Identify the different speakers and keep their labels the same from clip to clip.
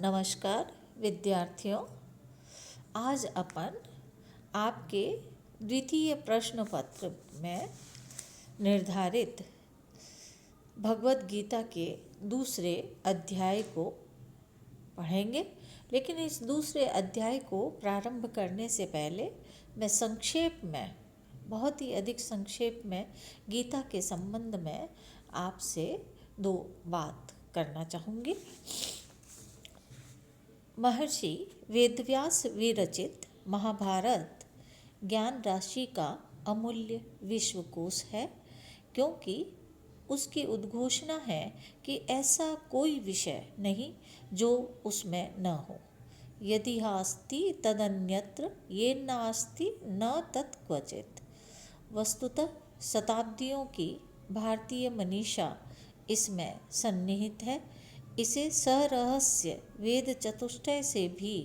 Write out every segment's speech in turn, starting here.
Speaker 1: नमस्कार विद्यार्थियों। आज अपन आपके द्वितीय प्रश्न पत्र में निर्धारित भगवत गीता के दूसरे अध्याय को पढ़ेंगे। लेकिन इस दूसरे अध्याय को प्रारंभ करने से पहले मैं संक्षेप में, बहुत ही अधिक संक्षेप में गीता के संबंध में आपसे दो बात करना चाहूँगी। महर्षि वेदव्यास विरचित महाभारत ज्ञान राशि का अमूल्य विश्वकोश है, क्योंकि उसकी उद्घोषणा है कि ऐसा कोई विषय नहीं जो उसमें न हो। यदि हास्ति तदन्यत्र ये नास्ति न तत्क्वचित्। वस्तुतः शताब्दियों की भारतीय मनीषा इसमें सन्निहित है। इसे सरहस्य वेद चतुष्टय से भी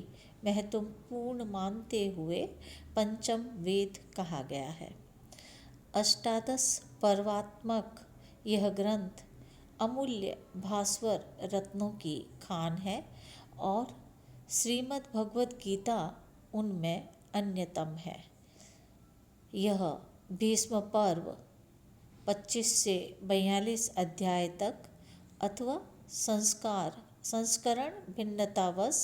Speaker 1: महत्वपूर्ण मानते हुए पंचम वेद कहा गया है। अष्टादश पर्वात्मक यह ग्रंथ अमूल्य भास्वर रत्नों की खान है और श्रीमद् भगवत गीता उनमें अन्यतम है। यह भीष्म पर्व 25 से 42 अध्याय तक अथवा संस्करण भिन्नतावश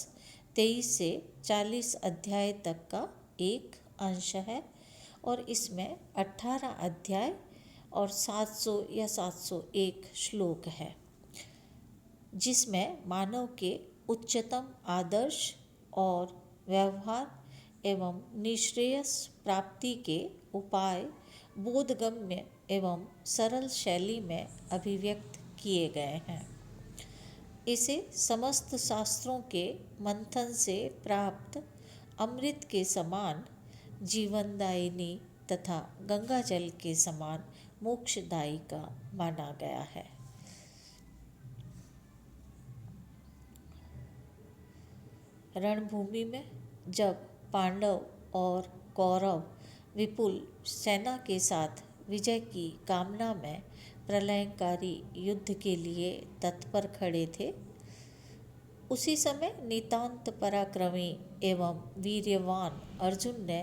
Speaker 1: 23 से 40 अध्याय तक का एक अंश है और इसमें 18 अध्याय और 700 या 701 श्लोक है, जिसमें मानव के उच्चतम आदर्श और व्यवहार एवं निश्रेयस प्राप्ति के उपाय बोधगम्य एवं सरल शैली में अभिव्यक्त किए गए हैं। इसे समस्त शास्त्रों के मंथन से प्राप्त अमृत के समान जीवनदायिनी तथा गंगा जल के समान मोक्षदायी का माना गया है। रणभूमि में जब पांडव और कौरव विपुल सेना के साथ विजय की कामना में प्रलयंकारी युद्ध के लिए तत्पर खड़े थे, उसी समय नितांत पराक्रमी एवं वीर्यवान अर्जुन ने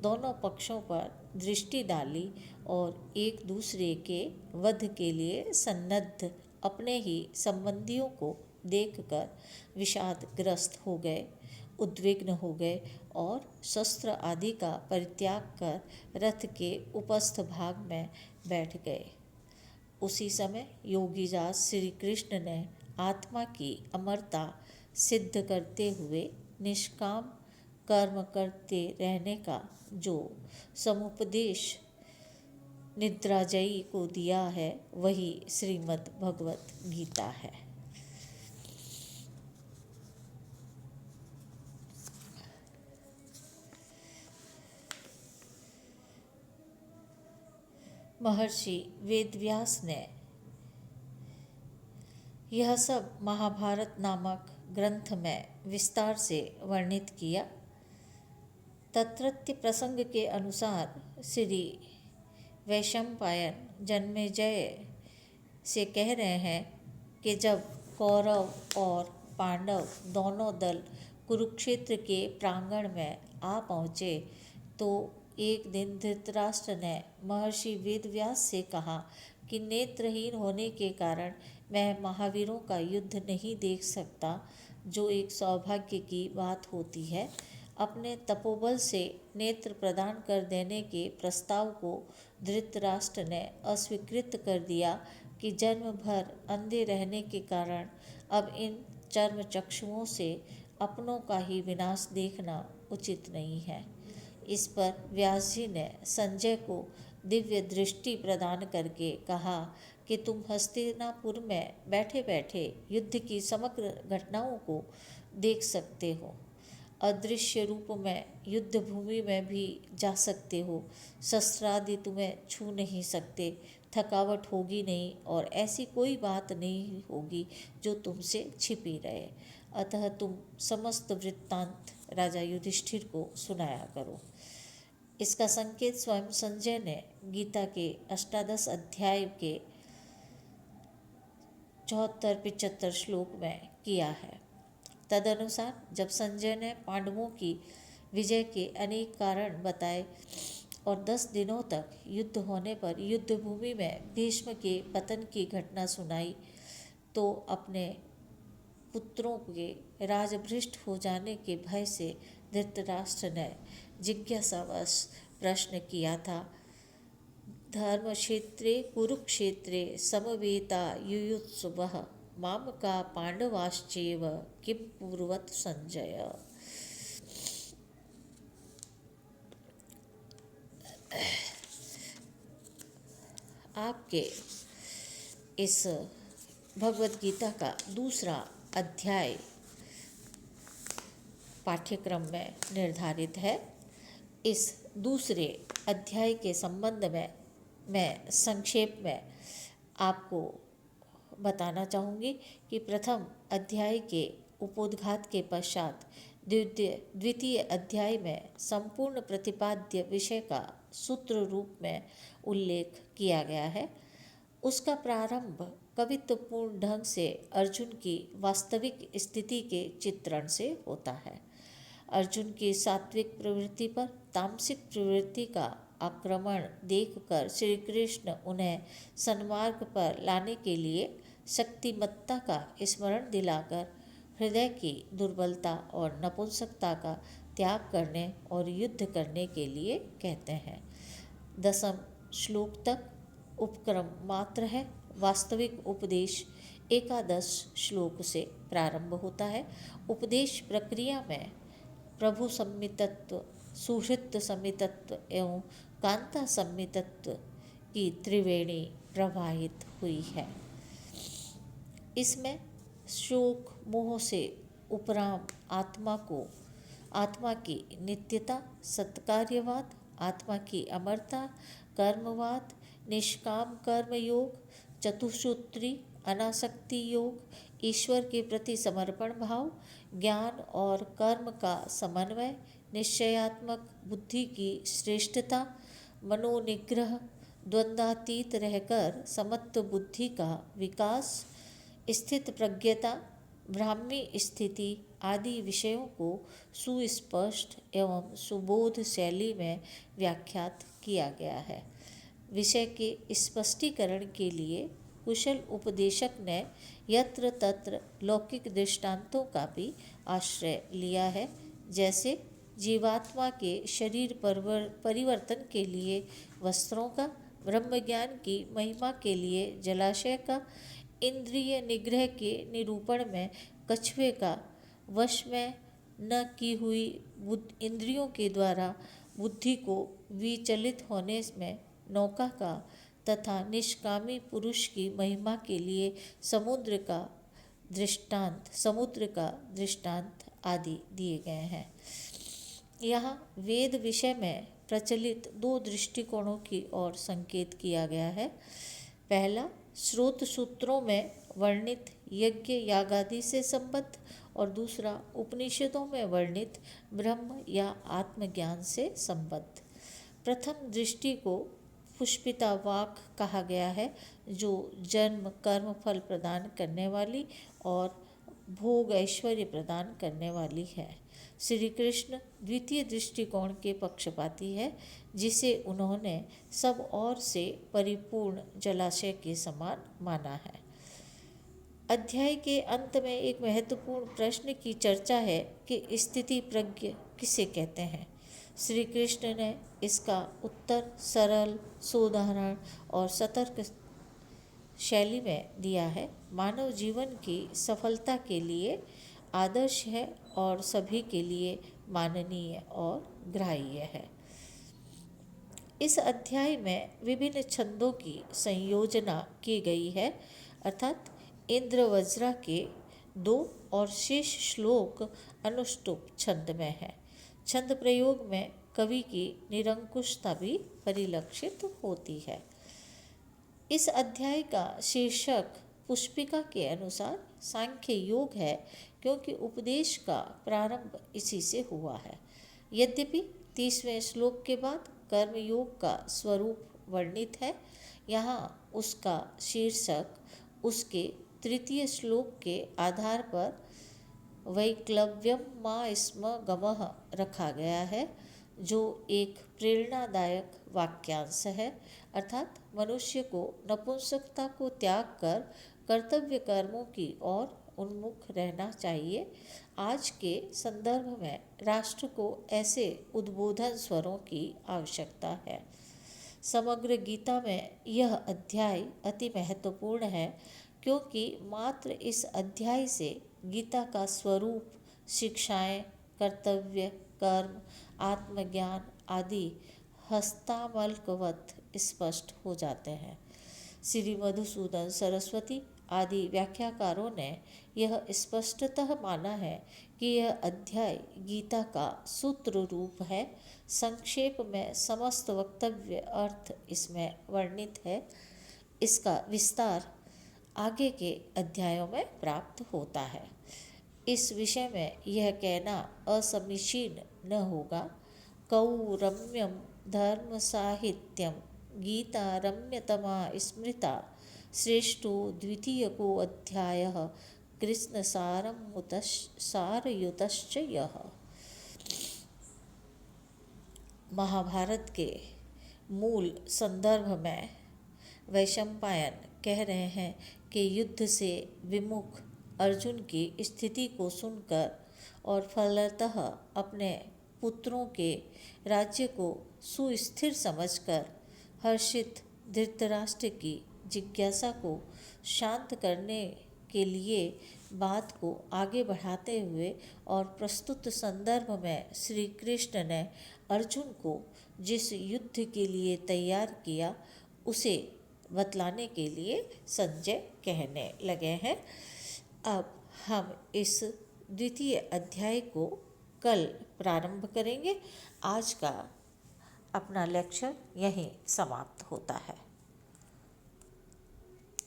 Speaker 1: दोनों पक्षों पर दृष्टि डाली और एक दूसरे के वध के लिए सन्नद्ध अपने ही संबंधियों को देखकर विषादग्रस्त हो गए, उद्विग्न हो गए और शस्त्र आदि का परित्याग कर रथ के उपस्थ भाग में बैठ गए। उसी समय योगीराज श्री कृष्ण ने आत्मा की अमरता सिद्ध करते हुए निष्काम कर्म करते रहने का जो समुपदेश निद्राजयी को दिया है, वही श्रीमद् भगवत गीता है। महर्षि वेदव्यास ने यह सब महाभारत नामक ग्रंथ में विस्तार से वर्णित किया। तत्रत्य प्रसंग के अनुसार श्री वैशंपायन जन्मेजय से कह रहे हैं कि जब कौरव और पांडव दोनों दल कुरुक्षेत्र के प्रांगण में आ पहुँचे तो एक दिन धृतराष्ट्र ने महर्षि वेदव्यास से कहा कि नेत्रहीन होने के कारण मैं महावीरों का युद्ध नहीं देख सकता, जो एक सौभाग्य की बात होती है। अपने तपोबल से नेत्र प्रदान कर देने के प्रस्ताव को धृतराष्ट्र ने अस्वीकृत कर दिया कि जन्म भर अंधे रहने के कारण अब इन चर्म चक्षुओं से अपनों का ही विनाश देखना उचित नहीं है। इस पर व्यास जी ने संजय को दिव्य दृष्टि प्रदान करके कहा कि तुम हस्तिनापुर में बैठे बैठे युद्ध की समग्र घटनाओं को देख सकते हो, अदृश्य रूप में युद्ध भूमि में भी जा सकते हो, शस्त्रादि तुम्हें छू नहीं सकते, थकावट होगी नहीं और ऐसी कोई बात नहीं होगी जो तुमसे छिपी रहे। अतः तुम समस्त वृत्तांत राजा युधिष्ठिर को सुनाया करो। इसका संकेत स्वयं संजय ने गीता के अष्टादश अध्याय के 74-75 श्लोक में किया है तदनुसार जब संजय ने पांडवों की विजय के अनेक कारण बताए और 10 दिनों तक युद्ध होने पर युद्ध भूमि में भीष्म के पतन की घटना सुनाई, तो अपने पुत्रों के राजभ्रष्ट हो जाने के भय से धृतराष्ट्र ने जिज्ञासावश प्रश्न किया था, धर्मक्षेत्रे कुरुक्षेत्रे समवेता युयुत्सुवः मामका पांडवाश्चैव किं कुर्वत संजय। आपके इस भगवत गीता का दूसरा अध्याय पाठ्यक्रम में निर्धारित है। इस दूसरे अध्याय के संबंध में मैं संक्षेप में आपको बताना चाहूँगी कि प्रथम अध्याय के उपोद्घात के पश्चात द्वितीय अध्याय में संपूर्ण प्रतिपाद्य विषय का सूत्र रूप में उल्लेख किया गया है। उसका प्रारंभ कवित्वपूर्ण ढंग से अर्जुन की वास्तविक स्थिति के चित्रण से होता है। अर्जुन की सात्विक प्रवृत्ति पर तामसिक प्रवृत्ति का आक्रमण देखकर श्री कृष्ण उन्हें सन्मार्ग पर लाने के लिए शक्तिमत्ता का स्मरण दिलाकर हृदय की दुर्बलता और नपुंसकता का त्याग करने और युद्ध करने के लिए कहते हैं। 10वें श्लोक तक उपक्रम मात्र है। वास्तविक उपदेश एकादश श्लोक से प्रारंभ होता है। उपदेश प्रक्रिया में प्रभु सम्मितत्व, सुहृत सम्मितत्व एवं कांता सम्मितत्व की त्रिवेणी प्रवाहित हुई है। इसमें शोक मोह से उपराम आत्मा की नित्यता, सत्कार्यवाद, आत्मा की अमरता, कर्मवाद, निष्काम कर्म योग, चतुसूत्री अनासक्ति योग, ईश्वर के प्रति समर्पण भाव, ज्ञान और कर्म का समन्वय, निश्चयात्मक बुद्धि की श्रेष्ठता, मनोनिग्रह, द्वंद्वातीत रहकर समत्व बुद्धि का विकास, स्थित प्रज्ञता, ब्राह्मी स्थिति आदि विषयों को सुस्पष्ट एवं सुबोध शैली में व्याख्यात किया गया है। विषय के स्पष्टीकरण के लिए कुशल उपदेशक ने यत्र तत्र लौकिक दृष्टांतों का भी आश्रय लिया है, जैसे जीवात्मा के शरीर परिवर्तन के लिए वस्त्रों का, ब्रह्मज्ञान की महिमा के लिए जलाशय का, इंद्रिय निग्रह के निरूपण में कछुए का, वश में न की हुई इंद्रियों के द्वारा बुद्धि को विचलित होने में नौका का, तथा निष्कामी पुरुष की महिमा के लिए समुद्र का दृष्टांत आदि दिए गए हैं। यहाँ वेद विषय में प्रचलित 2 दृष्टिकोणों की ओर संकेत किया गया है। पहला, स्रोत सूत्रों में वर्णित यज्ञ यागादि से संबद्ध, और दूसरा उपनिषदों में वर्णित ब्रह्म या आत्मज्ञान से संबद्ध। प्रथम दृष्टि को पुष्पिता वाक कहा गया है, जो जन्म कर्म फल प्रदान करने वाली और भोग ऐश्वर्य प्रदान करने वाली है। श्री कृष्ण द्वितीय दृष्टिकोण के पक्षपाती है, जिसे उन्होंने सब ओर से परिपूर्ण जलाशय के समान माना है। अध्याय के अंत में एक महत्वपूर्ण प्रश्न की चर्चा है कि स्थिति प्रज्ञ किसे कहते हैं। श्री कृष्ण ने इसका उत्तर सरल, सोदाहरण और सतर्क शैली में दिया है। मानव जीवन की सफलता के लिए आदर्श है और सभी के लिए माननीय और ग्राह्य है। इस अध्याय में विभिन्न छंदों की संयोजना की गई है, अर्थात इंद्र वज्रा के 2 और शेष श्लोक अनुष्टुप छंद में है। छंद प्रयोग में कवि की निरंकुशता भी परिलक्षित होती है। इस अध्याय का शीर्षक पुष्पिका के अनुसार सांख्य योग है, क्योंकि उपदेश का प्रारंभ इसी से हुआ है। यद्यपि 30वें श्लोक के बाद कर्मयोग का स्वरूप वर्णित है, यहाँ उसका शीर्षक उसके 3 श्लोक के आधार पर वैक्लव्यम मा स्म गमः रखा गया है, जो एक प्रेरणादायक वाक्यांश है। अर्थात मनुष्य को नपुंसकता को त्याग कर कर्तव्य कर्मों की ओर उन्मुख रहना चाहिए। आज के संदर्भ में राष्ट्र को ऐसे उद्बोधन स्वरों की आवश्यकता है। समग्र गीता में यह अध्याय अति महत्वपूर्ण है, क्योंकि मात्र इस अध्याय से गीता का स्वरूप, शिक्षाएं, कर्तव्य, कर्म, आत्मज्ञान आदि हस्तामलकवत स्पष्ट हो जाते हैं। श्री मधुसूदन सरस्वती आदि व्याख्याकारों ने यह स्पष्टतः माना है कि यह अध्याय गीता का सूत्र रूप है। संक्षेप में समस्त वक्तव्य अर्थ इसमें वर्णित है। इसका विस्तार आगे के अध्यायों में प्राप्त होता है। इस विषय में यह कहना असमीचीन न होगा। कौ रम्यम धर्म साहित्यम गीता रम्यतमा स्मृता श्रेष्ठो द्वितीयको अध्यायः कृष्ण सारयुतश्च यः। महाभारत के मूल संदर्भ में वैशंपायन कह रहे हैं कि युद्ध से विमुख अर्जुन की स्थिति को सुनकर और फलतः अपने पुत्रों के राज्य को सुस्थिर समझकर हर्षित धृतराष्ट्र की जिज्ञासा को शांत करने के लिए बात को आगे बढ़ाते हुए और प्रस्तुत संदर्भ में श्री कृष्ण ने अर्जुन को जिस युद्ध के लिए तैयार किया उसे बतलाने के लिए संजय कहने लगे हैं। अब हम इस द्वितीय अध्याय को कल प्रारंभ करेंगे। आज का अपना लेक्चर यहीं समाप्त होता है।